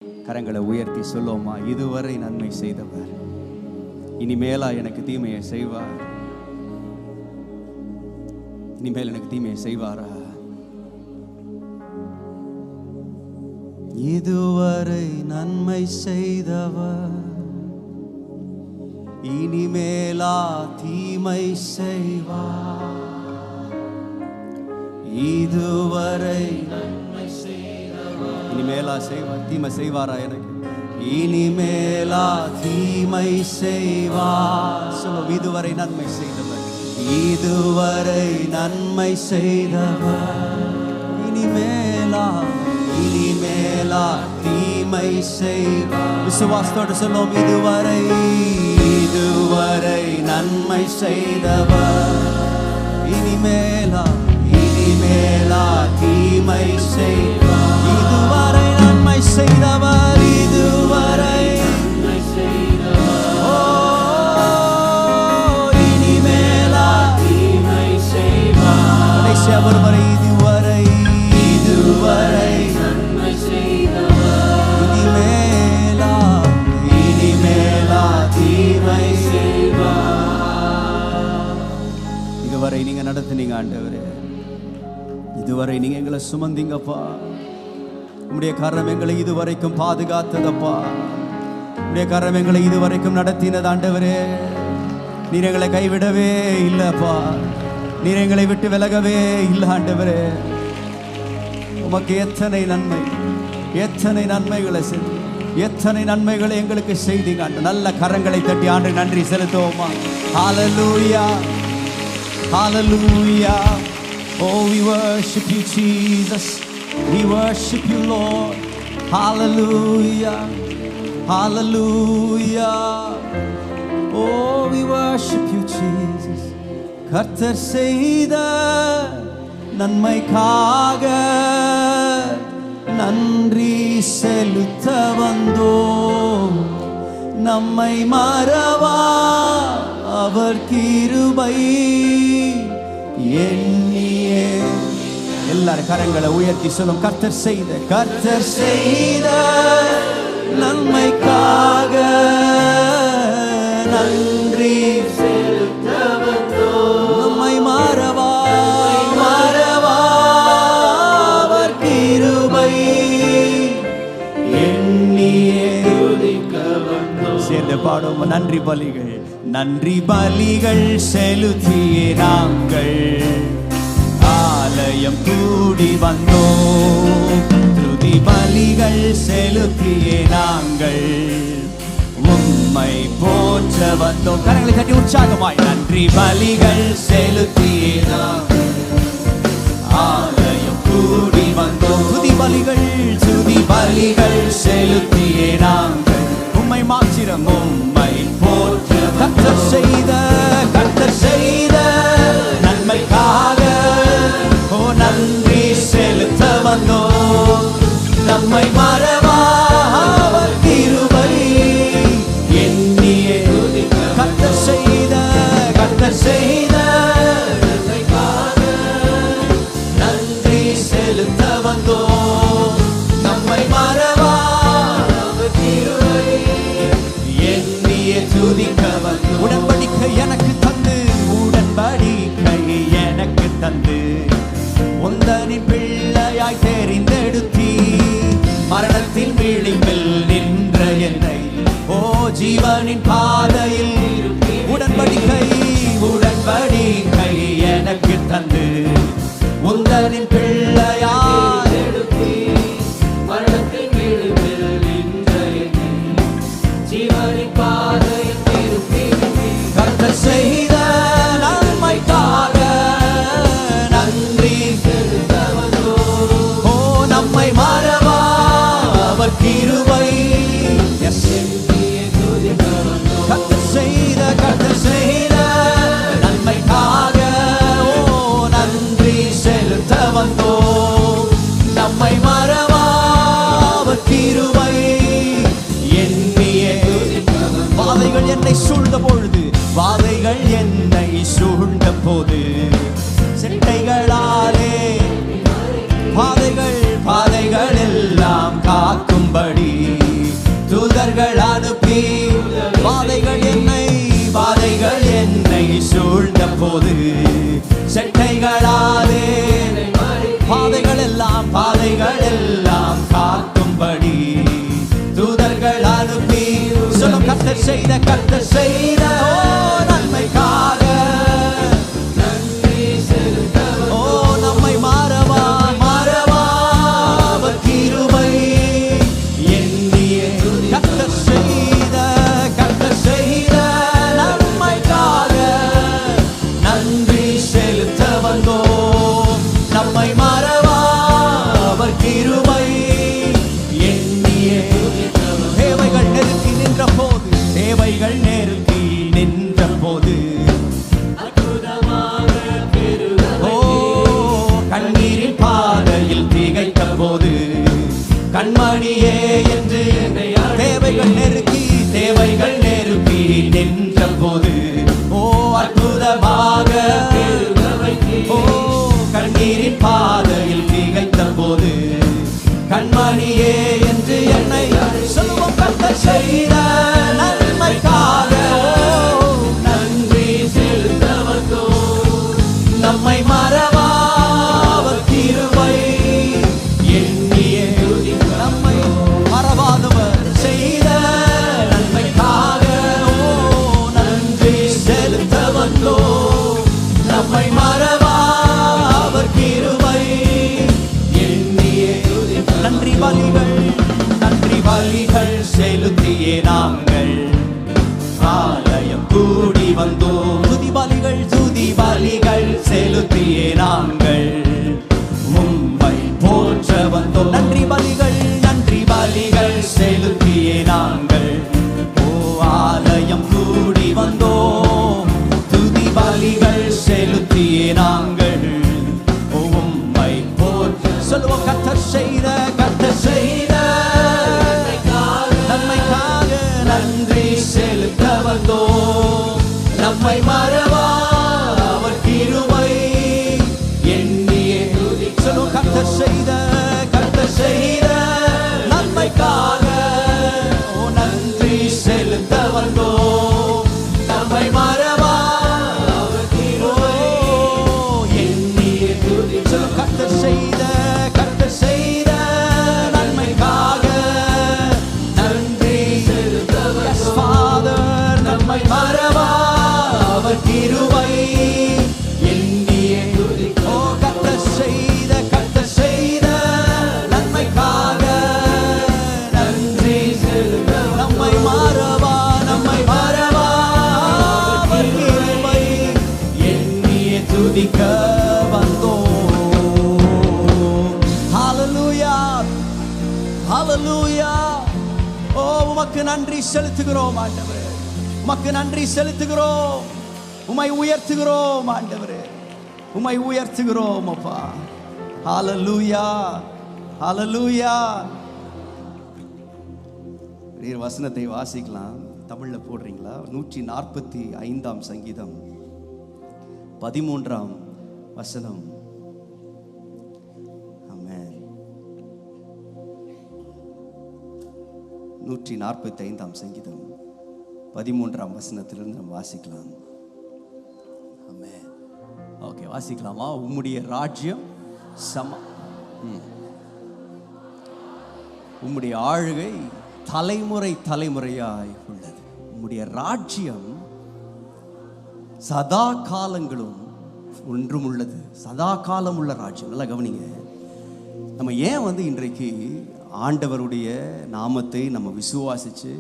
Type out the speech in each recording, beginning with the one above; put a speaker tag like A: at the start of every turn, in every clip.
A: கரங்களை உயர்த்தி சொல்லுவோமா? இதுவரை நன்மை செய்தவர் இனிமேலா எனக்கு தீமையை செய்வார்? இனிமேல் எனக்கு தீமையை செய்வாரா? இதுவரை நன்மை செய்தவர் இனிமேலா தீமை செய்வார்? இதுவரை நன்மை செய்தவர் இனிமேலா செய்வார்? தீமை செய்வாரா எனக்கு? இனிமேலா தீமை செய்வார்? சொல்லும், இதுவரை நன்மை செய்தவர், இதுவரை நன்மை செய்தவர் இனிமேலா தீமை செய்வார். விசுவாசத்தோடு சொல்லும், இதுவரை நன்மை செய்தவர் இனிமேலா தீமை செய்வார். இதுவரை நன்மை செய்தவர், இதுவரை நன்மை செய்தவர், ஓ இனிமேலா தீமை செய்வார். கடைசி அவர் வரை இதுவரை நன்மை செய்தவர் இனிமேலா தீமை செய்வார். இதுவரை நீங்க நடத்துனீங்க ஆண்டவரே, இதுவரை நீங்க எங்களை சுமந்தீங்கப்பா. உம்முடைய கரம் எங்களை இதுவரைக்கும் பாதுகாத்ததப்பா. உம்முடைய கரம் எங்களை இதுவரைக்கும் நடத்தினது ஆண்டவரே. நீர் எங்களை கைவிடவே இல்லப்பா. நீர் எங்களை விட்டு விலகவே இல்லை ஆண்டவரே. உமக்கு எத்தனை நன்மைகளை செய்து, எத்தனை நன்மைகளை எங்களுக்கு செய்தீங்க. நல்ல கரங்களை தட்டி ஆண்டு நன்றி செலுத்துவோமா? ஹல்லேலூயா, ஹல்லேலூயா. Oh, we worship you, Jesus. We worship you, Lord. Hallelujah, hallelujah. Oh, we worship you, Jesus. கர்த்தர் செய்த நன்மைக்காக நன்றி செலுத்த வந்தோம். நம்மை மறவா அவர் கிருபை எண்ணியே. எல்லாரும் கரங்களை உயர்த்தி சொல்லும், கர்த்தர் செய்த நன்மைக்காக நன்றி செலுத்த வந்தோம். நம்மை மறவா அவர் கிருபை எண்ணியே துதிக்க வந்தோம். சேர்ந்து பாடும், நன்றி பலிகள் செலுத்தியே நாங்கள் ஆலயம் கூடி வந்தோம். துதி பலிகள் செலுத்தியே நாங்கள் உம்மை போற்ற வந்தோம். கரங்களை தட்டி உற்சாகமாய், நன்றி பலிகள் செலுத்தியே நாங்கள் ஆலயம் கூடி வந்தோம். துதி பலிகள் செலுத்தியே நாங்கள் உம்மை மாத்திரம் உம்மை போற்ற. கர்த்தர் செய்த நன்மைக்காக ஓ நன்றி செலுத்த வந்தோம். நம்மை மறவா அவர் கிருபை எண்ணியே. கர்த்தர் செய்த நன்மைக்காக நன்றி செலுத்த வந்தோம். நம்மை மறவா அவர் கிருபை எண்ணியே துதிக்க வந்தோம். உடன்படிக்கை எனக்கு தந்து உந்தனின் பிள்ளையாய் தெரிந்தெடுத்தீ. மரணத்தின் விளிம்பில் நின்ற என்னை ஓ ஜீவனின் பாதையில் உடன்படிக்கை எனக்கு தந்து உந்தனின் பிள்ளையாய் எடுத்தீ. மரணத்தின் விளிம்பில் நின்ற என்னை ஜீவனின் பாதையில் திருப்பி. கர்த்தர் செய்த நன்மைக்காக நன்றி செலுத்த வந்தோம். ஓ நம்மை மறவா அவர் கிருபை. கர்த்தர் செய்த நன்மைக்காக ஓ நன்றி செலுத்த வந்தோம். நம்மை மறவா அவர் கிருபை எண்ணியே. வாதைகள் என்னை சூழ்ந்த போது செட்டைகளாலே பாதைகள் எல்லாம் காக்கும் காக்கும்படி தூதர்கள் அனுப்பி பாதைகள் என்னை சூழ்ந்த போது செட்டைகளாலே பாதைகள் எல்லாம் காக்கும்படி தூதர்கள் அனுப்பி சொல்லும் கர்த்தர் செய்த நன்மைக்காக நம்மை மாறவா அவர் கிருபை எண்ணிய கர்த்தர் செய்த நன்மைக்காக நன்றி செலுத்த வந்தோம். நம்மை மாறவா அவர் கிருபை எண்ணிய தேவைகள் நெருக்கி நின்ற போது கண்ணீரின் பாதையில் திகைத்த போது கண்மணியே என்று தேவைகள் நெருக்கி நின்ற போது அற்புதமாக கண்ணீரின் பாதையில் திகைத்த போது கண்மணியே என்று என்னை சொல்லுவோம். கர்த்தர் செய்த நன்மைக்காக நன்றி செலுத்த வந்தோம். நம்மை மறவா அவர் கிருபை எண்ணிய நம்மை மறவாதவர் செய்த நன்மைக்காக நன்றி செலுத்த வந்தோம். நம்மை மறவா அவர் கிருபை எண்ணிய நன்றி பலிகள் செலுத்தியே நாங்கள் ஆலயம் கூடி வந்தோம். துதி பலிகள் செலுத்தியே நாங்கள் உம்மை போற்ற வந்தோம். நன்றி பலிகள் செலுத்தியே நாங்கள் ஆலயம் கூடி வந்தோம். துதி பலிகள் செலுத்தியே நாங்கள் உம்மை போற்ற சொல்லுவோம். கர்த்தர் செய்த நன்மைக்காக நன்றி செலுத்த வந்தோம். நம்மை மறவா அவர் கிருபை எண்ணிய சொல்லுவோம். கர்த்தர் செய்த நன்மைக்காக நன்றி செலுத்த வந்தோம். நம்மை மறவா அவர் கிருபை எண்ணிய சொல்லுவோம். கர்த்தர் செய்த நன்மைக்காக நன்றி செலுத்த ஃபாதர். நம்மை மறவா அவர் கிருபை எண்ணிய கர்த்தர் செய்த நன்மைக்காக நன்றி செலுத்த நம்மை மறவா அவர் கிருபை எண்ணிய துதிக்க வந்தோம். ஹல்லேலூயா. ஓ உமக்கு நன்றி செலுத்துகிறோம் ஆண்டவரே. உமக்கு நன்றி செலுத்துகிறோம். உம்மை உயர்த்துகிறோம் ஆண்டவரே. உம்மை உயர்த்துகிறோம் அப்பா. ஹல்லேலூயா. வசனத்தை வாசிக்கலாம். தமிழ்ல போடுறீங்களா? 145 சங்கீதம் 13 வசனம். 145 சங்கீதம் 13 வசனத்திலிருந்து நம்ம வாசிக்கலாம். ஆமென். ஓகே, வாசிக்கலாமா? உம்முடைய ராஜ்யம் உம்முடைய ஆளுகை தலைமுறையாய் உள்ளது. உம்முடைய ராஜ்யம் சதா காலங்களும் ஒன்றும் உள்ளது. சதா காலம் உள்ள ராஜ்யம். நல்லா கவனிங்க. நம்ம ஏன் இன்றைக்கு ஆண்டவருடைய நாமத்தை நம்ம விசுவாசிச்சு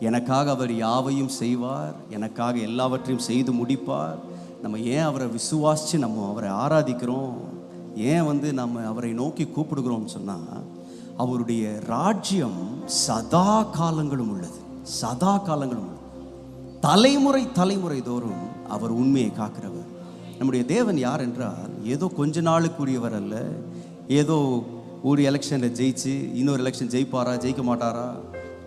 A: எனக்காக அவர் யாவையும் செய்வார், எனக்காக எல்லாவற்றையும் செய்து முடிப்பார், நம்ம ஏன் அவரை விசுவாசித்து நம்ம அவரை ஆராதிக்கிறோம், ஏன் நம்ம அவரை நோக்கி கூப்பிடுகிறோம்னு சொன்னால், அவருடைய ராஜ்யம் சதா காலங்களும் உள்ளது. சதா காலங்களும் உள்ளது. தலைமுறை தோறும் அவர் உண்மையை காக்கிறவர். நம்முடைய தேவன் யார் என்றால் ஏதோ கொஞ்ச நாளுக்குரியவர் அல்ல. ஏதோ ஒரு எலெக்ஷனில் ஜெயிச்சு இன்னொரு எலெக்ஷன் ஜெயிப்பாரா ஜெயிக்க மாட்டாரா,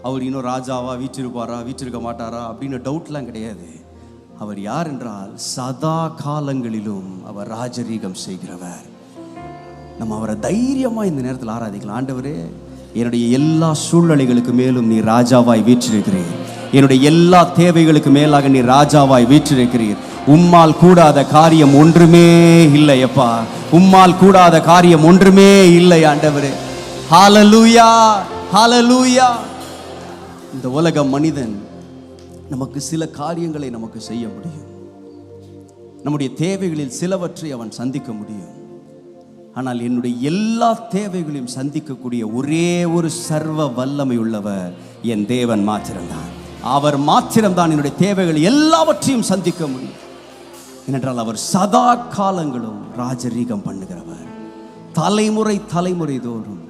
A: அவர் இன்னொரு ராஜாவா வீற்றிருக்க மாட்டாரா அப்படின்னு டவுட்லாம் கிடையாது. அவர் யார் என்றால் சதா காலங்களிலும் அவர் ராஜரீகம் செய்கிறவர். நம்ம அவரை தைரியமாக இந்த நேரத்தில் ஆராதிக்கலாம். ஆண்டவரே, என்னுடைய எல்லா சூழ்நிலைகளுக்கு மேலும் நீ ராஜாவாய் வீற்றிருக்கிறீர். என்னுடைய எல்லா தேவைகளுக்கு மேலாக நீ ராஜாவாய் வீற்றிருக்கிறீர். உம்மால் கூடாத காரியம் ஒன்றுமே இல்லை அப்பா. உம்மால் கூடாத காரியம் ஒன்றுமே இல்லை ஆண்டவரே. ஹல்லேலூயா, ஹல்லேலூயா. இந்த உலக மனிதன் நமக்கு சில காரியங்களை நமக்கு செய்ய முடியும். நம்முடைய தேவைகளில் சிலவற்றை அவன் சந்திக்க முடியும். ஆனால் என்னுடைய எல்லா தேவைகளையும் சந்திக்கக்கூடிய ஒரே ஒரு சர்வ வல்லமை உள்ளவர் என் தேவன் மாத்திரம்தான். அவர் மாத்திரம்தான் என்னுடைய தேவைகள் எல்லாவற்றையும் சந்திக்க முடியும். ஏனென்றால் அவர் சதா காலங்களும் ராஜரீகம் பண்ணுகிறவர். தலைமுறை தலைமுறை தோறும்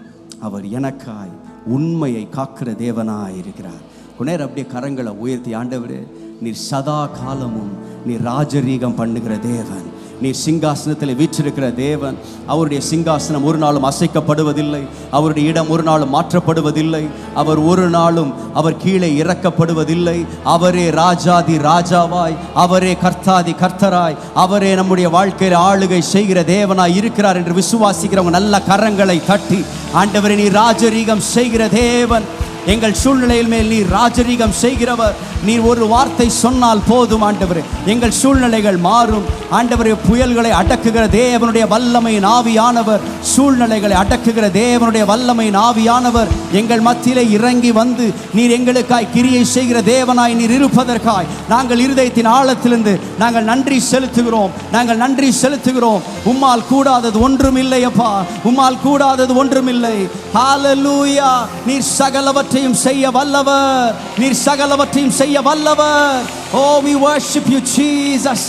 A: அவர் எனக்காய் உண்மையை காக்கிற தேவனாய் இருக்கிறார். கொஞ்ச அப்படியே கரங்களை உயர்த்தி, ஆண்டவரே நீர் சதா காலமும் நீர் ராஜரீகம் பண்ணுகிற தேவன், நீர் சிங்காசனத்தில் வீற்றிருக்கிற தேவன். அவருடைய சிங்காசனம் ஒரு நாளும் அசைக்கப்படுவதில்லை. அவருடைய இடம் ஒரு நாளும் மாற்றப்படுவதில்லை. அவர் ஒரு நாளும் அவர் கீழே இறக்கப்படுவதில்லை. அவரே ராஜாதி ராஜாவாய், அவரே கர்த்தாதி கர்த்தராய், அவரே நம்முடைய வாழ்க்கையில் ஆளுகை செய்கிற தேவனாய் இருக்கிறார் என்று விசுவாசிக்கிறவங்க நல்ல கரங்களை தட்டி, ஆண்டவரே நீர் ராஜரீகம் செய்கிற தேவன், எங்கள் சூழ்நிலையில் மேல் நீர் ராஜரீகம் செய்கிறவர். நீர் ஒரு வார்த்தை சொன்னால் போதும் ஆண்டவரே, எங்கள் சூழ்நிலைகள் மாறும். ஆண்டவரே புயல்களை அடக்குகிற தேவனுடைய வல்லமையின் ஆவியானவர், சூழ்நிலைகளை அடக்குகிற தேவனுடைய வல்லமையின் ஆவியானவர் எங்கள் மத்தியிலே இறங்கி வந்து நீர் எங்களுக்காய் கிரியை செய்கிற தேவனாய் நீர் இருப்பதற்காய் நாங்கள் இருதயத்தின் ஆழத்திலிருந்து நாங்கள் நன்றி செலுத்துகிறோம். நாங்கள் நன்றி செலுத்துகிறோம். உம்மால் கூடாதது ஒன்றும் இல்லை அப்பா, உம்மால் கூடாதது ஒன்றும் இல்லை. ஹல்லேலூயா. நீர் சகலவற்றையும் செய்ய வல்லவர், நீர் சகலவற்றையும் செய்ய வல்லவர். Oh, we worship you Jesus.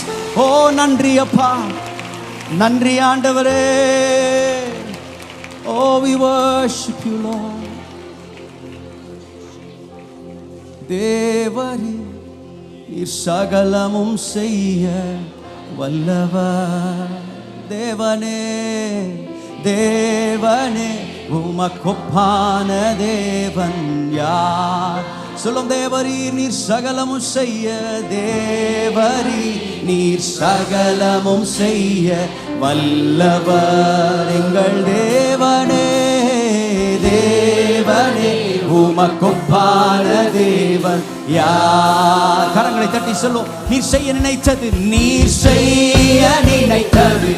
A: Oh, நன்றி அப்பா, நன்றி ஆண்டவரே. Oh, we worship you Lord. தேவரே நீர் சகலமும் செய்ய வல்லவர். தேவனே தேவனே உமக்கொப்பான தேவன் யார்? சொல்லும் தேவரீர் நீர் சகலமும் செய்ய, தேவரீர் நீர் சகலமும் செய்ய வல்லவர். எங்கள் தேவனே தேவனே உமக்கொப்பான தேவன் யார்? கரங்களை தட்டி சொல்லும், நீர் செய்ய நினைத்தது, நீர் செய்ய நினைத்தது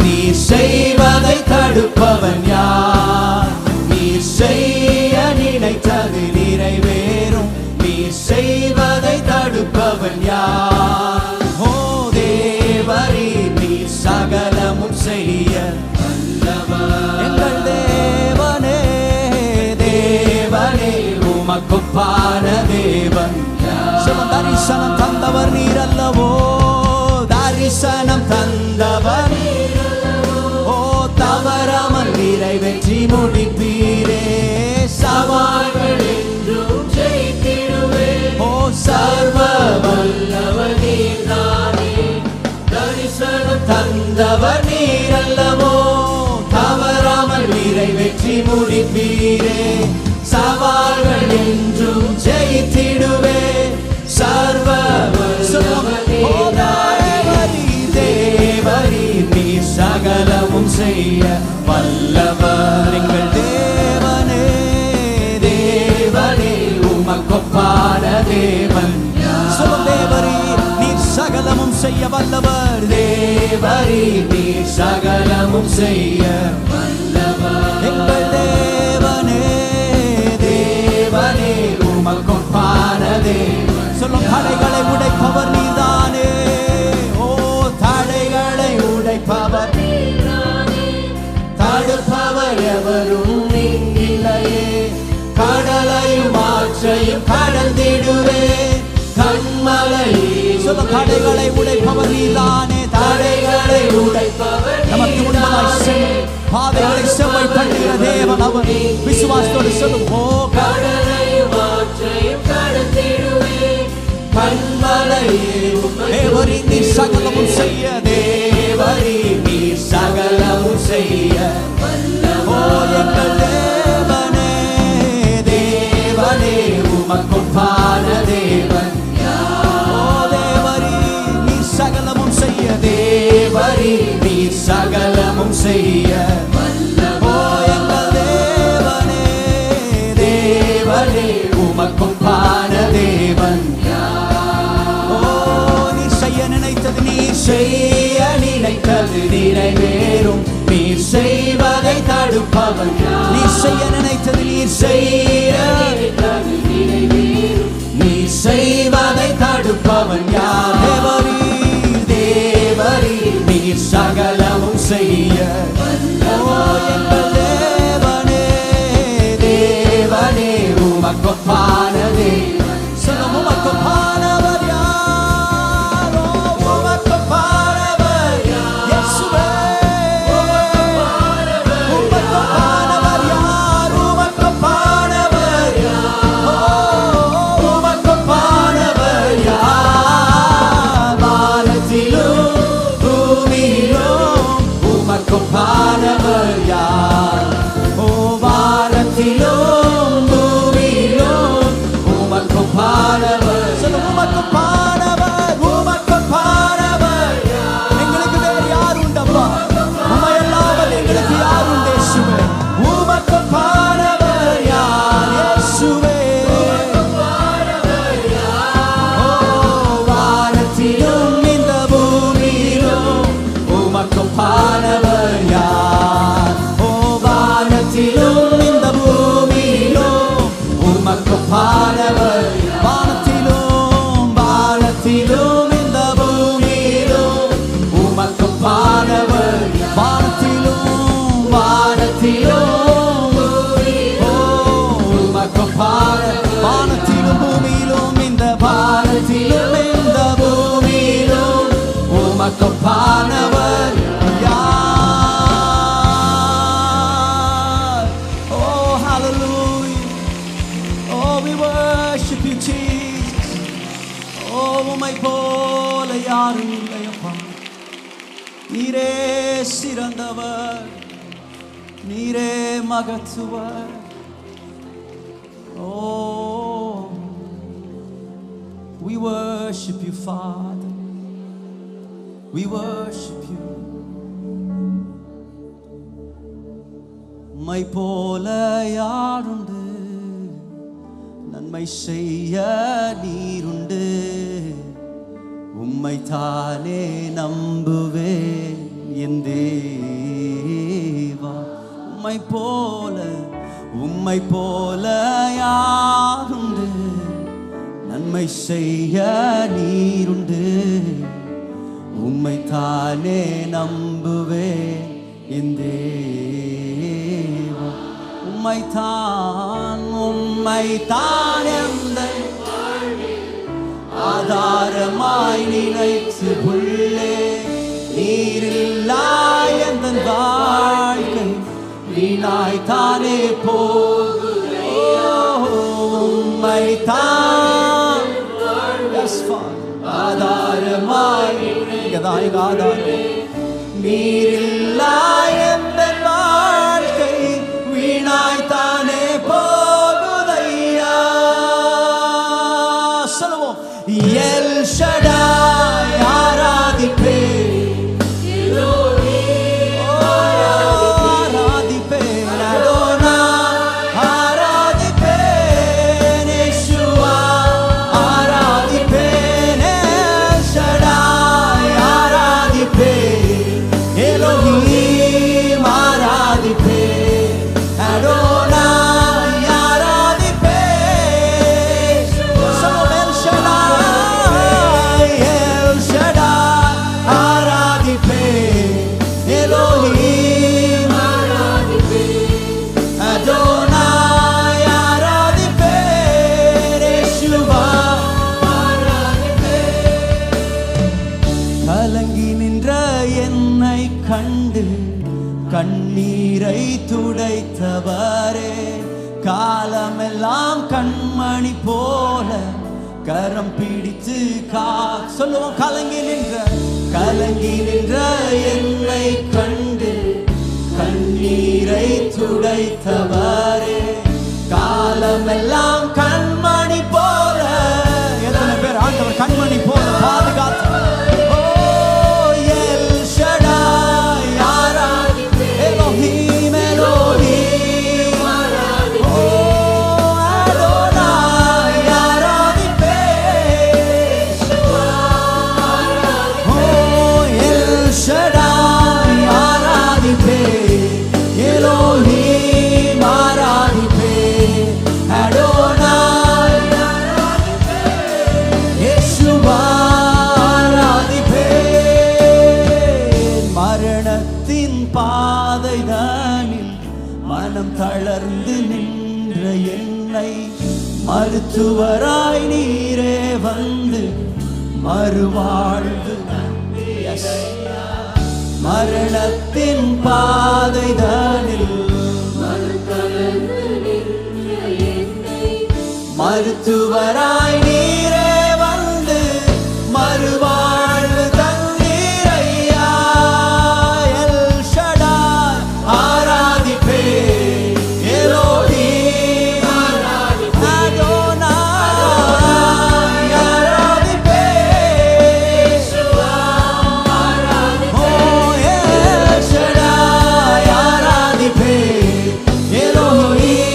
A: நீர் செய்வதை தடுப்பவன் யார்? நீர் செய்ய நினைத்தது நிறைவேறும், நீர் செய்வதை தடுப்பவன் யார்? ஓ தேவரீர் நீர் சகலமும் செய்ய வல்லவர். எங்கள் தேவனே தேவனே உமக்கொப்பான தேவன். தரிசனம் தந்தவர் நீர் அல்லவோ, தரிசனம் தந்தவர் தவறாமல் நிறைவேற்றி முடிப்பீரே. சவால்கள் என்றும் ஜெயித்திடுவே. ஓ சர்வ வல்லவர் நீர்தானே, தரிசனம் தந்தவர் நீர் அல்லவோ, தவறாமல் நிறைவேற்றி முடிப்பீரே. சவால்கள் என்றும் ஜெயித்திடுவே. சர்வ வல்லவர் நீர் சகலமும் செய்ய வல்லவர். எங்கள் தேவனே தேவனே உமக்கொப்பான தேவன். சொல்லும் தேவரீர் நீர் சகலமும் செய்ய வல்லவர். தேவரீர் நீர் சகலமும் செய்ய வல்லவர். எங்கள் தேவனே தேவனே உமக்கொப்பான தேவன். சொல்லும் தடைகளை உடைப்பவர் நீதானே. தடைப்பவர் தடுப்பவர் எவரும் இல்லையே. கடலையும் ஆற்றையும் கடந்திடுவே. கண்மலையே சொல்ல தடைகளை உடைப்பவர் நீதானே. தடைகளை உடைப்பவர் நமக்கு முன்பாய் பாதைகளை செவ்வை பண்ணுகிற தேவன் அவர். விசுவாசத்தோடு சொல்லும், ஓ கடலையும் ஆற்றையும் கடந்திடுவே. கண்மலையே தேவரீர் நீர் சகலமும் செய்ய, தேவரீர் நீர் சகலமும் செய்ய வல்லவர். ஓ எங்கள் தேவனே தேவனே உமக்கொப்பான தேவன். ஓ தேவரீர் நீர் சகலமும் செய்ய, தேவரீர் நீர் சகலமும் செய்ய வல்லவர். ஓ எங்கள் தேவனே தடுப்பவன் நீ செய்ய நினைத்தது நீர் செய்ய நீ செய்வதை தடுப்பவன் யார்? தேவரீர் தேவரீர் நீர் சகலமும் செய்ய எங்கள் தேவனே தேவனே உமக்கொப்பானதே சொல்லும் உமக்கொப்பானவர் யார்? உமக்கொப்பானவர் இயேசுவே உமக்கொப்பானவர் யார்? உமக்கொப்பானவர் உமக்கொப்பானவர் யார்? வானத்திலும் பூமியிலும் உமக்கொப்பானவர் யார்? ஓ வானத்திலும் பூமியிலும் உமக்கொப்பானவர் சொல்லும் உமக்கொப்பானவர் உமக்கொப்பானவர் எங்களுக்கு வேறு யார் உண்டப்பா? உமையல்லாமல் எங்களுக்கு யார் உண்டு இயேசுவே? உமக்கொப்பானவர் யார் இயேசுவே? ஓ வானத்திலும் இந்த பூமியிலும் உமக்கொப்பானவர் யார்? ஓ வானத்திலும் இந்த பூமியிலும் உமக்கொப்பானவர் வானத்திலும் வானத்திலும் இந்த பூமியிலும் உமக்கொப்பானவர் வானத்திலும் வானத்திலும் ஓ உமக்கொப்பானவர் வானத்திலும் பூமியிலும் இந்த வானத்திலும் இந்த பூமியிலும் உமக்கொப்பானவர் யார்? Oh hallelujah. Oh we worship you Jesus. Oh உம்மை போல யாரும் இல்லையப்பா. நீரே சிறந்தவர் நீரே மகத்துவர். Oh we worship you Father. We worship you. உம்மை போல யாருண்டு நன்மை செய்ய நீருண்டு உம்மை தானே நம்புவேன் என் தேவா. உம்மை போல யாருண்டு நன்மை செய்ய நீருண்டு உம்மை தானே நம்புவேன் என் தேவா. உம்மைத்தான் எந்த ஆதாரமாய் நினைத்து உள்ளே நீரில்லா எந்த வாழ்க்கை வீணாய்த்தானே உம்மைத்தான் ஆதாரமாய் ஆதாரம் நீரில்லா எந்த வாழ்க்கை வீணாய்த்தானே போகுதையா. சொல்லுவோம் எல் ஷடாய் ஆராதிப்பேன் கண்ணீரை துடைத்தவரே காலமெல்லாம் கண்மணி போல கரம் பிடித்து சொல்லுவோம். கலங்கி நின்ற என்னை கண்டு கண்ணீரை துடைத்தவரே காலமெல்லாம் கண்மணி போல. எத்தனை பேர் ஆண்டவர் கண்மணி போல பாதுகாத்து Elohim என்னை மருத்துவராய் நீரே வந்து மறுவாழ்வு மரணத்தின் பாதைதனில் மருத்துவராய் நீரே வந்து மறுவாழ்வு தந்தீரையா. எல் ஷடாய் ஆராதிப்பே, எலோஹீம் அடோனாய் ஆராதிப்பே, ஓ எல் ஷடாய் ஆராதிப்பே, எலோஹீம்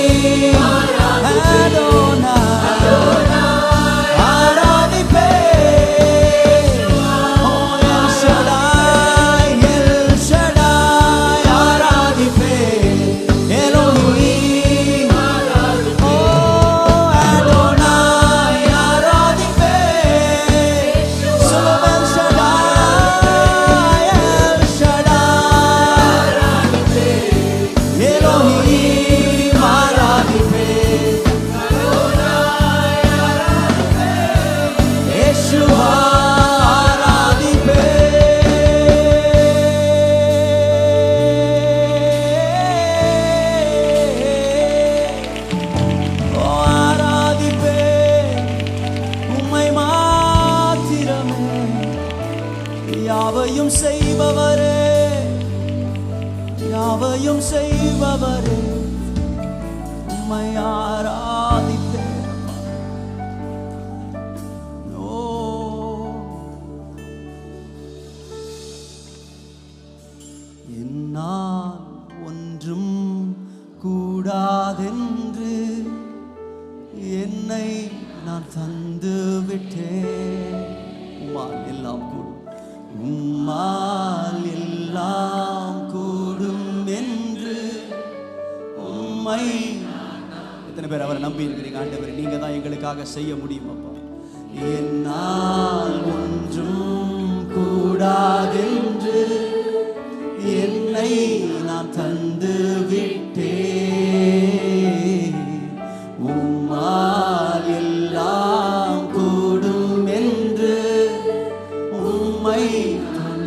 A: யாவையும் செய்பவரே, யாவையும் செய்பவரே, உம்மை ஆராதிப்பேன். ஓ என்னால் ஒன்றும் கூடாதென்று என்னை நான் தந்து விட்டேன். உம்மால் எல்லாம் கூடும், உம்மால் எல்லாம் கூடும் என்று உம்மை. எத்தனை பேர் அவரை நம்பி இருக்கிறீங்க? ஆண்டவர் நீங்க தான் எங்களுக்காக செய்ய முடியும் அப்பா. என்னால் ஒன்றும் கூடாதென்று என்னை நான் தந்து விட்டேன். உம்மால் எல்லாம் கூடும் என்று உம்மை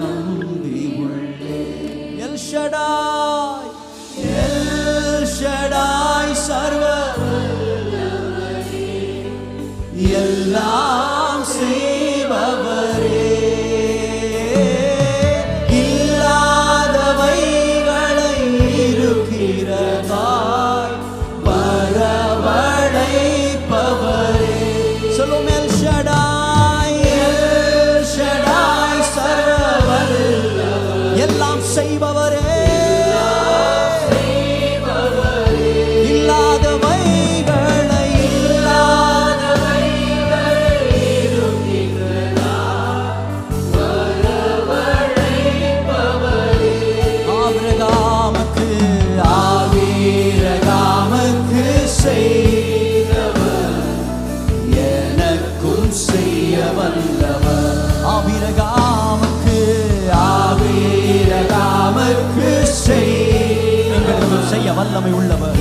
A: நம்பி உள்ளேன். எல் ஷடாய், எல் ஷடாய் சர்வ எல்லாம் செய்பவரே, இல்லாதவைகளை இருக்கிறதாய் வரவழைப்பவரே. சொல்லும் எல் ஷடாய், எல் ஷடாய் சர்வவல்ல எல்லாம் செய்பவரே, செய்ய வல்லமை உள்ளவர்.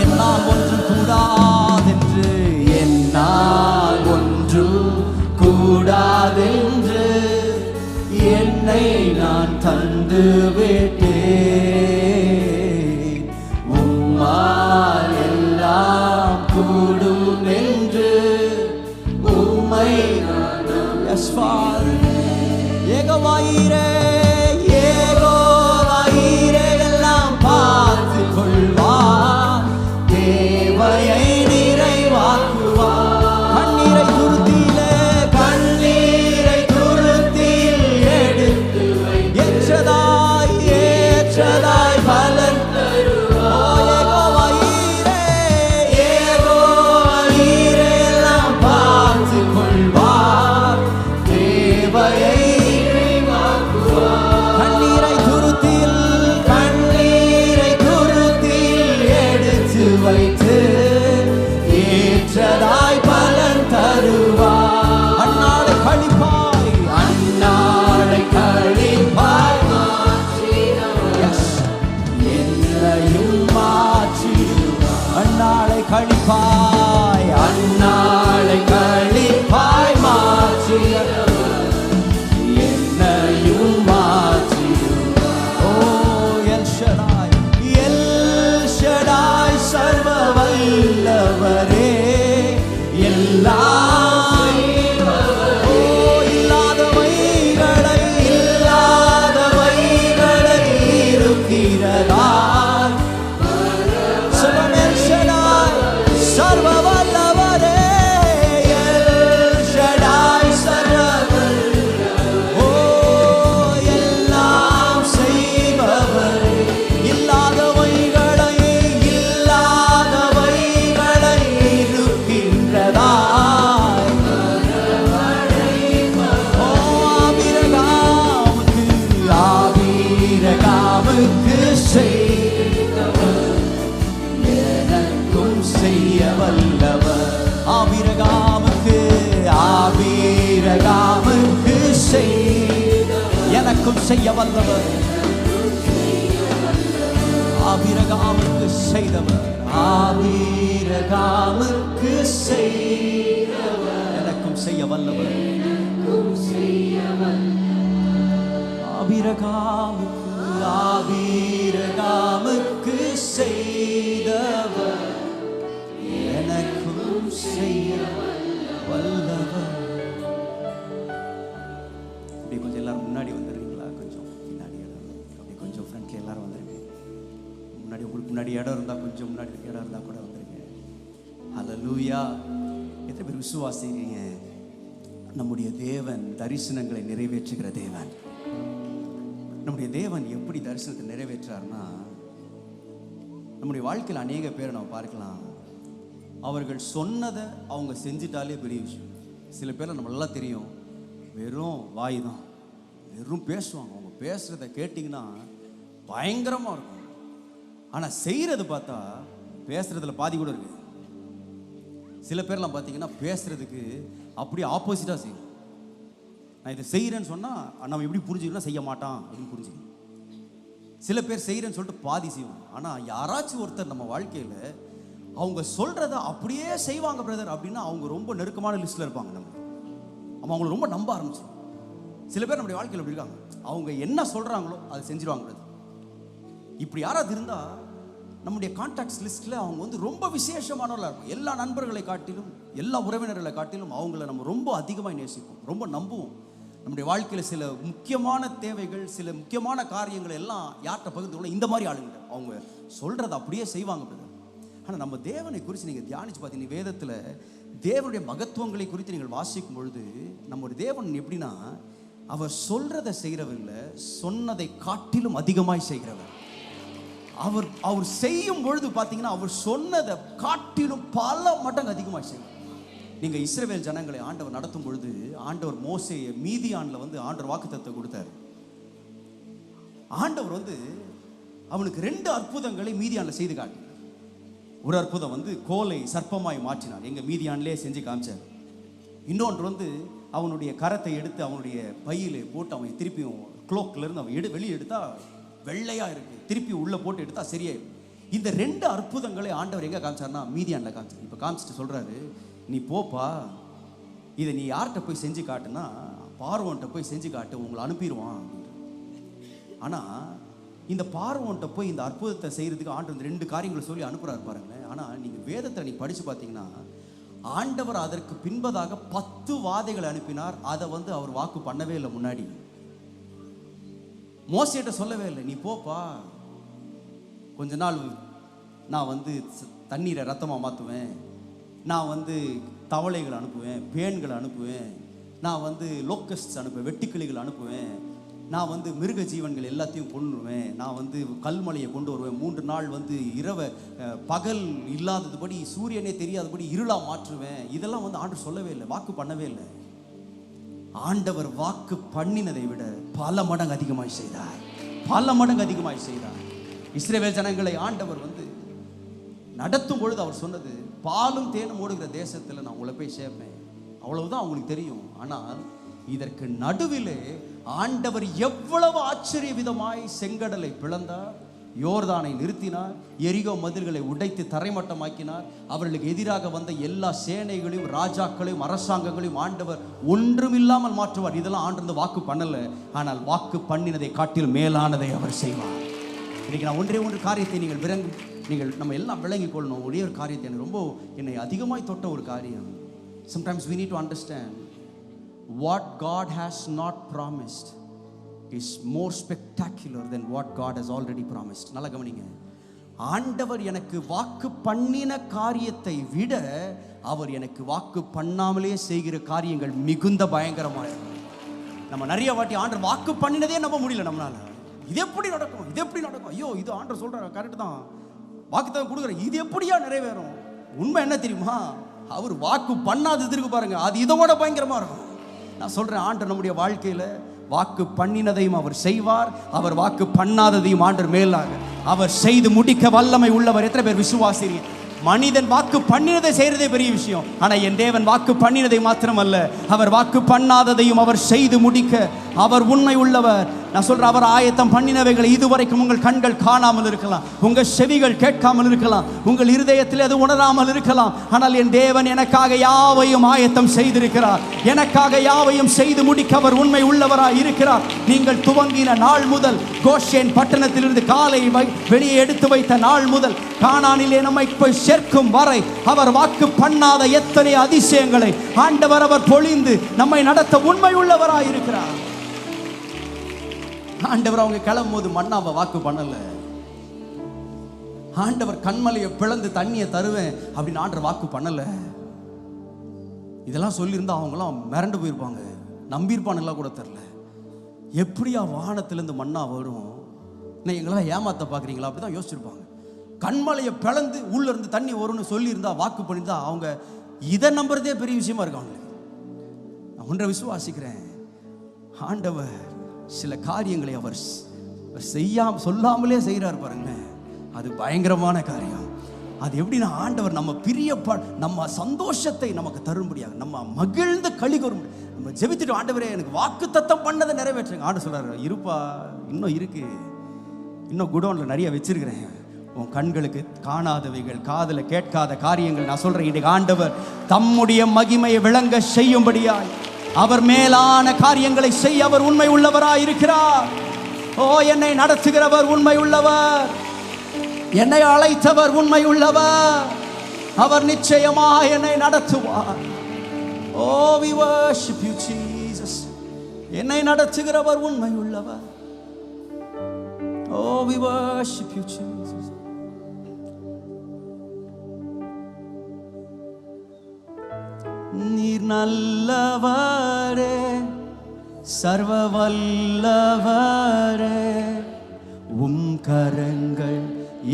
A: என்னால் ஒன்றும் கூடாதென்று, என்னால் ஒன்றும் கூடாதென்று என்னை நான் தந்து விட்டேன். உம்மால் எல்லாம் கூடும் என்று உம்மை ஏகவாயிரே, ஏகோவாயிரே எல்லாம் பார்த்து கொள்வார், தேவையை நிறைவாக்குவார். கண்ணீரை துருத்தியிலே, கண்ணீரை துருத்தியில் எடுத்து எச்சதாய் கழிப்பாய், அந்நாளை கழிப்பாய் மாற்றியவர் என்னையும் மாற்றிடுவார். ஓ எல் ஷடாய், எல் ஷடாய் சர்வ வல்லவரே, எல்லாம் எனக்கும் செய்ய வல்லவர், ஆபிரகாமுக்கு செய்தவர், ஆபிரகாமுக்கு செய்தவர், எனக்கும் செய்ய வல்லவர், ஆபிரகாமுக்கு, ஆபிரகாமுக்கு செய்தவர், எனக்கும் செய்ய வல்லவர். கொஞ்சம் எல்லாரும் முன்னாடி வந்துடுறீங்களா? கொஞ்சம் பின்னாடி இடம், அப்படி கொஞ்சம் ஃப்ரண்ட்ல எல்லாரும் வந்துருங்க. முன்னாடி உங்களுக்கு முன்னாடி இடம் இருந்தால் கொஞ்சம் முன்னாடி இடம் இருந்தால் கூட வந்துருங்க. ஹல்லேலூயா. எத்தனை பேர் விசுவாசிக்கிறீங்க? நம்முடைய தேவன் தரிசனங்களை நிறைவேற்றுகிற தேவன். நம்முடைய தேவன் எப்படி தரிசனத்தை நிறைவேற்றார்னா, நம்முடைய வாழ்க்கையில் அநேக பேரை நம்ம பார்க்கலாம், அவர்கள் சொன்னதை அவங்க செஞ்சிட்டாலே பெரிய விஷயம். சில பேரை நம்ம நல்லா தெரியும், வெறும் வாய் தான், வெறும் பேசுவாங்க. அவங்க பேசுகிறத கேட்டிங்கன்னா பயங்கரமாக இருக்கும். ஆனால் செய்கிறது பார்த்தா பேசுகிறதுல பாதி கூட இருக்குது. சில பேர்லாம் பார்த்தீங்கன்னா பேசுகிறதுக்கு அப்படியே ஆப்போசிட்டாக செய்யும். நான் இதை செய்கிறேன்னு சொன்னால் நம்ம எப்படி புரிஞ்சுக்கணும், செய்ய மாட்டான் அப்படின்னு புரிஞ்சுக்கணும். சில பேர் செய்கிறேன்னு சொல்லிட்டு பாதி செய்வோம். ஆனால் யாராச்சும் ஒருத்தர் நம்ம வாழ்க்கையில் அவங்க சொல்கிறத அப்படியே செய்வாங்க பிரதர் அப்படின்னா அவங்க ரொம்ப நெருக்கமான லிஸ்ட்டில் இருப்பாங்க. நம்ம அவங்கள ரொம்ப நம்ப ஆரம்பிச்சோம். சில பேர் நம்முடைய வாழ்க்கையில் எப்படி இருக்காங்க, அவங்க என்ன சொல்கிறாங்களோ அதை செஞ்சிருவாங்க. இப்படி யாராவது இருந்தால் நம்முடைய கான்டாக்ட்ஸ் லிஸ்ட்டில் அவங்க வந்து ரொம்ப விசேஷமானவர்களாக இருக்கும். எல்லா நண்பர்களை காட்டிலும், எல்லா உறவினர்களை காட்டிலும் அவங்கள நம்ம ரொம்ப அதிகமாக நேசிப்போம், ரொம்ப நம்புவோம். நம்முடைய வாழ்க்கையில் சில முக்கியமான தேவைகள், சில முக்கியமான காரியங்கள் எல்லாம் யார்கிட்ட பகிர்ந்து கொள்ள இந்த மாதிரி ஆளுங்க அவங்க சொல்கிறத அப்படியே செய்வாங்க பிரதர். ஆனால் நம்ம தேவனை குறித்து நீங்கள் தியானித்து பார்த்தீங்கன்னா, வேதத்தில் தேவனுடைய மகத்துவங்களை குறித்து நீங்கள் வாசிக்கும் பொழுது நம்முடைய தேவன் எப்படின்னா, அவர் சொல்றதை செய்கிறவர் இல்லை, சொன்னதை காட்டிலும் அதிகமாய் செய்கிறவர். அவர் செய்யும் பொழுது பார்த்தீங்கன்னா அவர் சொன்னதை காட்டிலும் பல மடங்கு அதிகமாய் செய்வார். நீங்கள் இஸ்ரவேல் ஜனங்களை ஆண்டவர் நடத்தும் பொழுது ஆண்டவர் மோசேயை மீதியான்ல வந்து ஆண்டவர் வாக்குத்தத்தத்தை கொடுத்தார். ஆண்டவர் வந்து அவனுக்கு 2 அற்புதங்களை மீதியான்ல செய்து காட்டினார். ஒரு அற்புதம் வந்து கோலை சர்ப்பமாய் மாற்றினார், எங்க மீதியான்லே செஞ்சு காமிச்சார். இன்னொன்று வந்து அவனுடைய கரத்தை எடுத்து அவனுடைய பையில போட்டு அவன் திருப்பியும் க்ளோக்ல இருந்து அவன் வெளியே எடுத்தா வெள்ளையா இருக்கு, திருப்பி உள்ள போட்டு எடுத்தா சரியாயிடும். இந்த 2 அற்புதங்களை ஆண்டவர் எங்க காமிச்சார்னா மீதியான்ல காமிச்சார். இப்ப காமிச்சிட்டு சொல்றாரு, நீ போப்பா, இதை நீ யார்கிட்ட போய் செஞ்சு காட்டுனா பார்வோன்ட்ட போய் செஞ்சு காட்டு, உங்களை அனுப்பிடுவான். ஆனா இந்த பார்வோன்ட்ட போய் இந்த அற்புதத்தை செய்யறதுக்கு ஆண்டவர் 2 காரியங்களை சொல்லி அனுப்புறாரு பாருங்க. ஆனா நீங்க வேதத்தை நீ படிச்சு பார்த்தீங்கன்னா ஆண்டவர் அதற்கு பின்பதாக 10 வாதைகளை அனுப்பினார். அதை வந்து அவர் வாக்கு பண்ணவே இல்லை. முன்னாடி மோசேட்ட சொல்லவே இல்லை, நீ போப்பா, கொஞ்ச நாள் நான் வந்து தண்ணீரை ரத்தமாக மாற்றுவேன், நான் வந்து தவளைகளை அனுப்புவேன், பேன்களை அனுப்புவேன், நான் வந்து லோக்கஸ்ட் அனுப்புவேன், வெட்டுக்கிளிகள் அனுப்புவேன், நான் வந்து மிருக ஜீவன்கள் எல்லாத்தையும் கொண்டுருவேன், நான் வந்து கல்மலையை கொண்டு வருவேன், 3 நாள் வந்து இரவை பகல் இல்லாததுபடி சூரியனே தெரியாதபடி இருளா மாற்றுவேன். இதெல்லாம் வந்து ஆண்டவர் சொல்லவே இல்லை, வாக்கு பண்ணவே இல்லை. ஆண்டவர் வாக்கு பண்ணினதை விட பல மடங்கு அதிகமாய் செய்தார், பல மடங்கு அதிகமாய் செய்தார். இஸ்ரவேல் ஜனங்களை ஆண்டவர் வந்து நடத்தும் பொழுது அவர் சொன்னது, பாலும் தேனும் ஓடுகிற தேசத்தில் நான் உங்களை போய் சேர்ப்பேன், அவ்வளவுதான் அவங்களுக்கு தெரியும். ஆனால் இதற்கு நடுவிலே ஆண்டவர் எவ்வளவு ஆச்சரிய விதமாய் செங்கடலை பிளந்தார், யோர்தானை நிறுத்தினார், எரிகோ மதில்களை உடைத்து தரைமட்டமாக்கினார். அவர்களுக்கு எதிராக வந்த எல்லா சேனைகளையும் ராஜாக்களையும் அரசாங்கங்களையும் ஆண்டவர் ஒன்றுமில்லாமல் மாற்றுவார். இதெல்லாம் ஆண்டு வாக்கு பண்ணல, ஆனால் வாக்கு பண்ணினதை காட்டில் மேலானதை அவர் செய்வார். இன்னைக்கு நான் ஒன்று காரியத்தை நீங்கள் நம்ம எல்லாம் விளங்கி கொள்ளணும். ஒரே ஒரு காரியத்தை எனக்கு ரொம்ப என்னை அதிகமாய் தொட்ட ஒரு காரியம். Sometimes we need to understand what God has not promised is more spectacular than what God has already promised. நல்லா கவனிங்க. ஆண்டவர் எனக்கு வாக்கு பண்ணின காரியத்தை விட அவர் எனக்கு வாக்கு பண்ணாமலே செய்கிற காரியங்கள் மிகுந்த பயங்கரமாக இருக்கும். நம்ம நிறைய வாட்டி ஆண்டவர் வாக்கு பண்ணினதே நம்ப முடியல நம்மளால. இது எப்படி நடக்கும், இது எப்படி நடக்கும், ஐயோ இது ஆண்டவர் சொல்ற கரெக்ட் தான், வாக்கு தான் கொடுக்குற, இது எப்படியா நிறைவேறும்? உண்மை என்ன தெரியுமா, அவர் வாக்கு பண்ணாதது இருக்கு பாருங்க, அது இதோட பயங்கரமா இருக்கும். நான் சொல்றேன், ஆண்டவர் நம்முடைய வாழ்க்கையில வாக்கு பண்ணினதையும் அவர் செய்வார், அவர் வாக்கு பண்ணாததையும் ஆண்டவர் மேலாக அவர் செய்து முடிக்க வல்லமை உள்ளவர். எத்தனை பேர் விசுவாசிக்கிறீங்க? மனிதன் வாக்கு பண்ணினதை செய்யறதே பெரிய விஷயம், ஆனா என் தேவன் வாக்கு பண்ணினதை மாத்திரமல்ல, அவர் வாக்கு பண்ணாததையும் அவர் செய்து முடிக்க அவர் உண்மை உள்ளவர். நான் சொல்றேன், அவர் ஆயத்தம் பண்ணினவைகளை இதுவரைக்கும் உங்கள் கண்கள் காணாமல் இருக்கலாம், உங்கள் செவிகள் கேட்காமல் இருக்கலாம், உங்கள் இருதயத்தில் அது உணராமல் இருக்கலாம், ஆனால் என் தேவன் எனக்காக யாவையும் ஆயத்தம் செய்திருக்கிறார். எனக்காக யாவையும் செய்து முடிக்க அவர் உண்மை உள்ளவராய் இருக்கிறார். நீங்கள் துவங்கின நாள் முதல், கோஷேன் பட்டணத்திலிருந்து காலை வெளியே எடுத்து வைத்த நாள் முதல், கானானிலே நம்மை போய் சேர்க்கும் வரை அவர் வாக்கு பண்ணாத எத்தனை அதிசயங்களை ஆண்டவர் அவர் பொழிந்து நம்மை நடத்த உண்மை உள்ளவராய் இருக்கிறார். ஆண்டவர் அவங்க கிளம்பும் போது மன்னாவை வாக்கு பண்ணல. ஆண்டவர் கண்மலையை பிளந்து தண்ணியை தருவேன் அப்படின்னு ஆண்டவர் வாக்கு பண்ணல. இதெல்லாம் சொல்லியிருந்தா அவங்களாம் மிரண்டு போயிருப்பாங்க, நம்பியிருப்பானுங்களா கூட தெரியல. எப்படியா வானத்திலிருந்து மன்னா வரும், எங்களாம் ஏமாத்த பார்க்குறீங்களா அப்படிதான் யோசிச்சிருப்பாங்க. கண்மலையை பிளந்து உள்ள இருந்து தண்ணி வரும்னு சொல்லியிருந்தா, வாக்கு பண்ணியிருந்தா, அவங்க இதை நம்புறதே பெரிய விஷயமா இருக்கு அவங்களுக்கு. நான் ஒன்றை விசுவாசிக்கிறேன், ஆண்டவர் சில காரியங்களை அவர் சொல்லாமலே செய்கிறார் பாருங்க, அது பயங்கரமான காரியம். அது எப்படின்னா, ஆண்டவர் நம்ம நம்ம சந்தோஷத்தை நமக்கு தரும்படியாக, நம்ம மகிழ்ந்து களி கூறும், நம்ம ஜெபித்துட்டு ஆண்டவரே எனக்கு வாக்கு தத்தம் பண்ணதை நிறைவேற்றுங்க. ஆண்டு சொல்றாரு, இருப்பா இன்னும் இருக்கு, இன்னும் குடோன்ல நிறைய வச்சிருக்கிறேன், உன் கண்களுக்கு காணாதவைகள், காதுல கேட்காத காரியங்கள். நான் சொல்றேன், இன்றைக்கு ஆண்டவர் தம்முடைய மகிமையை விளங்க செய்யும்படியாய் அவர் மேலான காரியங்களை செய்ய அவர் உண்மை உள்ளவராய் இருக்கிறார். ஓ, என்னை நடத்துகிறவர் உண்மை உள்ளவர், என்னை அழைத்தவர் உண்மை உள்ளவர், அவர் நிச்சயமாக என்னை நடத்துவார். ஓ, we worship you Jesus. என்னை நடத்துகிறவர் உண்மை உள்ளவர். ஓ, we worship you Jesus. நீர் நல்லவரே, சர்வ வல்லவரே, உம் கரங்கள்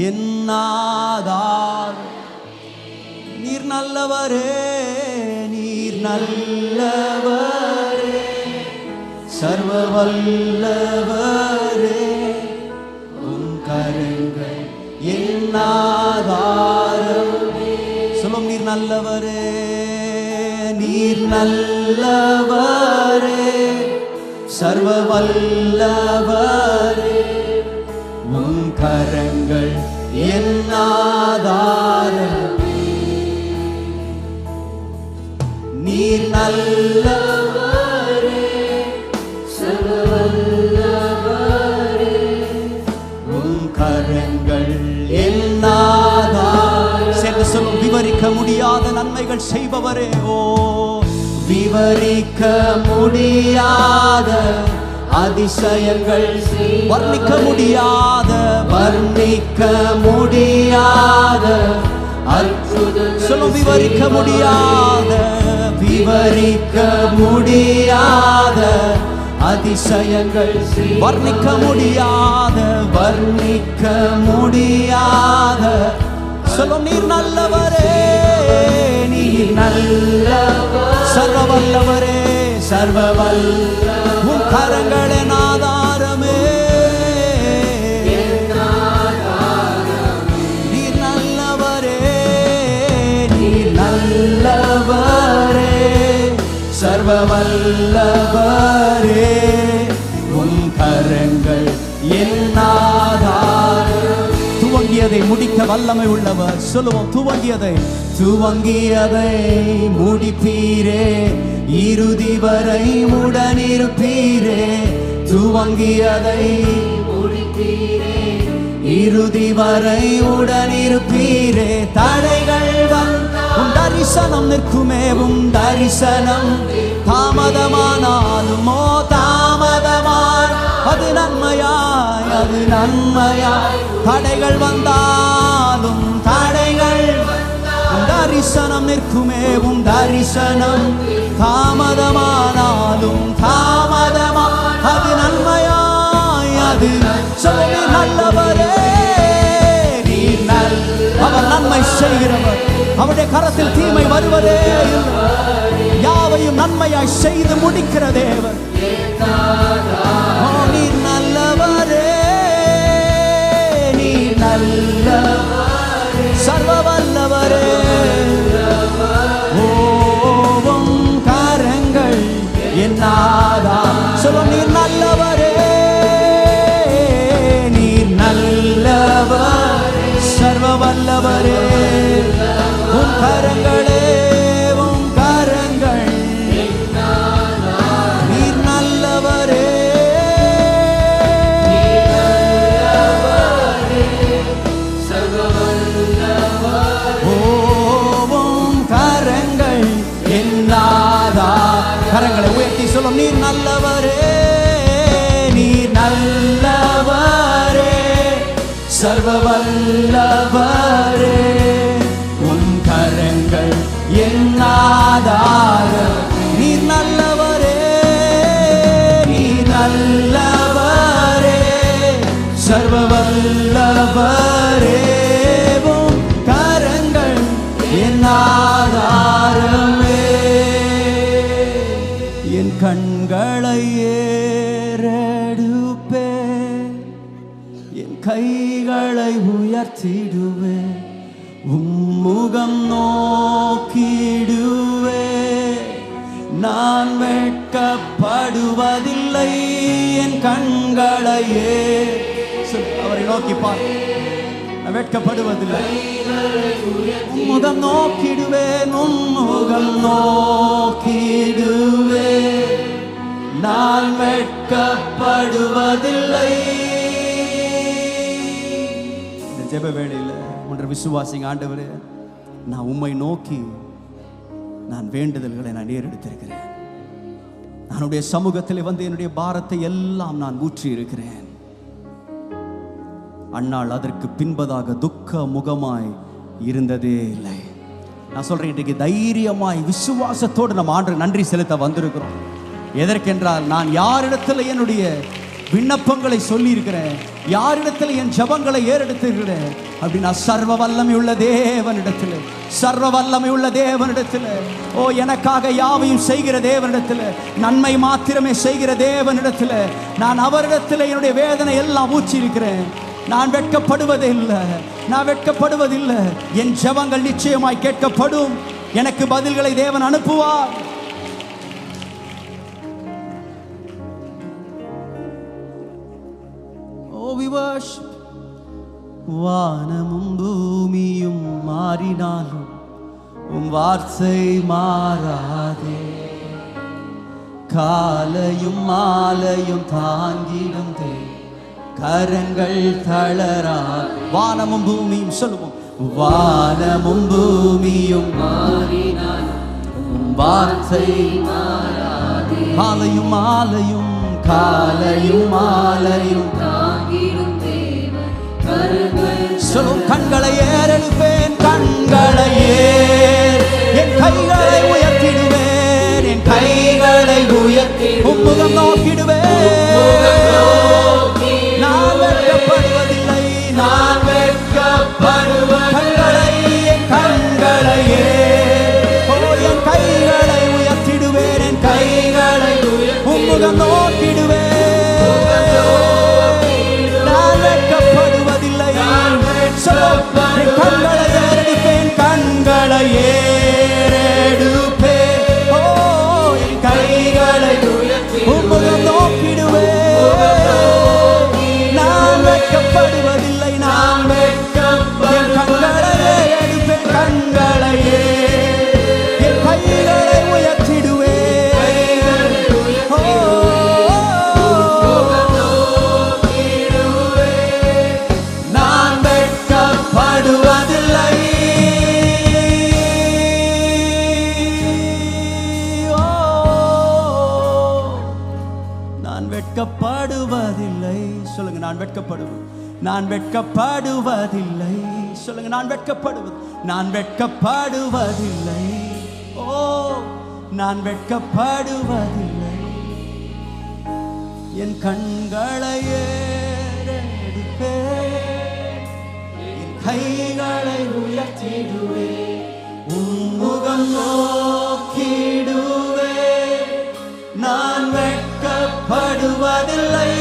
A: என்னாதார். நீர் நல்லவரே, நீர் நல்லவரே, சர்வ வல்லவரே, உம் கரங்கள் என்னாதாரமே. சொல்லும், நீர் நல்லவரே, நீர் நல்லவரே, சர்வ வல்லவரே, உம் கரங்கள் என்னாதாரமே. நீர் நல்லவரே, சர்வ வல்லவரே, உம் கரங்கள் என்னாதாரமே. சேர்ந்து சொல்லும், விவரிக்க முடியாத நன்மைகள் செய்பவரே. ஓ, விவரிக்க முடியாத அதிசயங்கள், வர்ணிக்க முடியாத, வர்ணிக்க முடியாத அற்புதங்கள். சொல்லும், விவரிக்க முடியாத, விவரிக்க முடியாத அதிசயங்கள், வர்ணிக்க முடியாத, வர்ணிக்க முடியாத. சொல்லும், நீர் நல்லவரே, நீர் நல்லவர், சர்வ வல்லவரே, சர்வ வல்ல, உம் கரங்களின் ஆதாரமே. நீர் நல்லவரே, நீர் நல்லவரே, சர்வ வல்லவரே, உம் கரங்கள் என் ஆதாரம். துவங்கியதை முடிக்க வல்லமை உள்ளவர். சொல்லுவோம், துவங்கியதை முடிப்பீரே, இறுதி வரை உடனிருப்பீரே. துவங்கியதை முடிப்பீரே, இறுதி வரை உடனிருப்பீரே. தடைகள் உம் தரிசனம் நிற்குமே, உம் தரிசனம் தாமதமானாலும் தாமதமாய் அது நன்மையாய், அது நன்மையாய். தடைகள் வந்தாலும் தடைகள் உம் தரிசனம் நிற்குமே, உம் தரிசனம் தாமதமானாலும் தாமதமாய் அது நன்மையாய், அது சொல்லுமே. நல்லவரே நீர் அவர் நன்மை செய்கிறவர், அவருடைய கரத்தில் தீமை வருவதே இல்லை. யாவையும் நன்மையாய் செய்து முடிக்கிற தேவன். நீர் நல்லவரே, நீர் நல்லவரே, சர்வ வல்லவரே. ஓவும் கரங்கள் என்னாதா சொல்லும். நீர் நல்லவரே, நீர் நல்லவர், சர்வ வல்லவரே. உம் கரங்களே, உம் கரங்கள் நீர் நல்லவரே, ஓவும் கரங்கள் என்னாதா. கரங்களை உயர்த்தி சொல்லும். நீர் நல்லவரே, நீர் நல்லவரே, சர்வ வல்லவரே. உம் கரங்கள் என்னாதாரம். நீர் நல்லவரே, நீர் நல்லவரே, சர்வ வல்லவரே. உம் கரங்கள் என்னாதாரமே. என் கண்களை ஏறெடுப்பே, என் கைகளை உயர்த்திடுவே, உம்முகம் நோக்கிடுவே. நான் வெட்கப்படுவதில்லை, என் கண்களையே அவரை நோக்கி பார். நான் வெட்கப்படுவதில்லை, உம்முகம் நோக்கிடுவேன், உம்முகம் நோக்கிடுவே. நான் வெட்கப்படுவதில்லை. இந்த ஜெப வேளையில் ஒன்று விசுவாசிங்க. ஆண்டவரே, நான் உம்மை நோக்கி நான் வேண்டுதல்களை நான் ஏறெடுத்திருக்கிறேன். என்னுடைய சமூகத்தில் வந்து என்னுடைய பாரத்தை எல்லாம் நான் ஊற்றி இருக்கிறேன். அன்னாள் அதற்கு பின்பதாக துக்க முகமாய் இருந்ததே இல்லை. நான் சொல்றேன், இன்றைக்கு தைரியமாய் விசுவாசத்தோடு நம்ம ஆண்டவருக்கு நன்றி செலுத்த வந்திருக்கிறோம். எதற்கென்றால் நான் யாரிடத்தில் என்னுடைய விண்ணப்பங்களை சொல்லி இருக்கிறேன், யாரிடத்தில் என் ஜபங்களை ஏறெடுத்திருக்கிறேன் அப்படின்னா சர்வ வல்லமை உள்ள தேவனிடத்தில், சர்வ வல்லமை உள்ள தேவனிடத்தில், ஓ எனக்காக யாவையும் செய்கிற தேவனிடத்தில், நன்மை மாத்திரமே செய்கிற தேவனிடத்தில் நான் அவரிடத்தில் என்னுடைய வேதனை எல்லாம் ஊற்றி இருக்கிறேன். நான் வெட்கப்படுவதே இல்லை, நான் வெட்கப்படுவதில்லை. என் ஜெபங்கள் நிச்சயமாய் கேட்கப்படும். எனக்கு பதில்களை தேவன் அனுப்புவார். வானமும் பூமியும் மாறினாலும் உம் வார்த்தை மாறாதே. காலையும் மாலையும் தாங்கிடும் கரங்கள் தளரா. வானமும் பூமியும் சொல்லுவோம், வானமும் பூமியும் மாறினாலும் உம் வார்த்தை மாறாதே. காலையும் மாலையும், காலையும் மாலையும் தாங்கிடும் சொல்லும். கண்களை ஏறெடுப்பேன், கண்களை ஏர், என் கைகளை உயர்த்திடுவேன், என் கைகளை உயர்த்தி உம்முகம் நோக்கிடுவேன். நான் வெட்கப்படுவதில்லை, நான் வெட்கப்படுவதில்லை. என் கண்களை ஏர், ஓ என் கைகளை உயர்த்திடுவேன், என் கைகளை உம்முகம் நோக்கிடுவேன். கண்களை ஏறெடுப்பேன், நான் வெட்கப்படுவது, நான் வெட்கப்படுவதில்லை. சொல்லுங்க, நான் வெட்கப்படுவது, நான் வெட்கப்படுவதில்லை. ஓ, நான் வெட்கப்படுவதில்லை. என் கண்களை ஏறெடுப்பேன், என் கைகளை உயர்த்திடுவேன், உன்முகம் நோக்கிடுவேன். நான் வெட்கப்படுவதில்லை.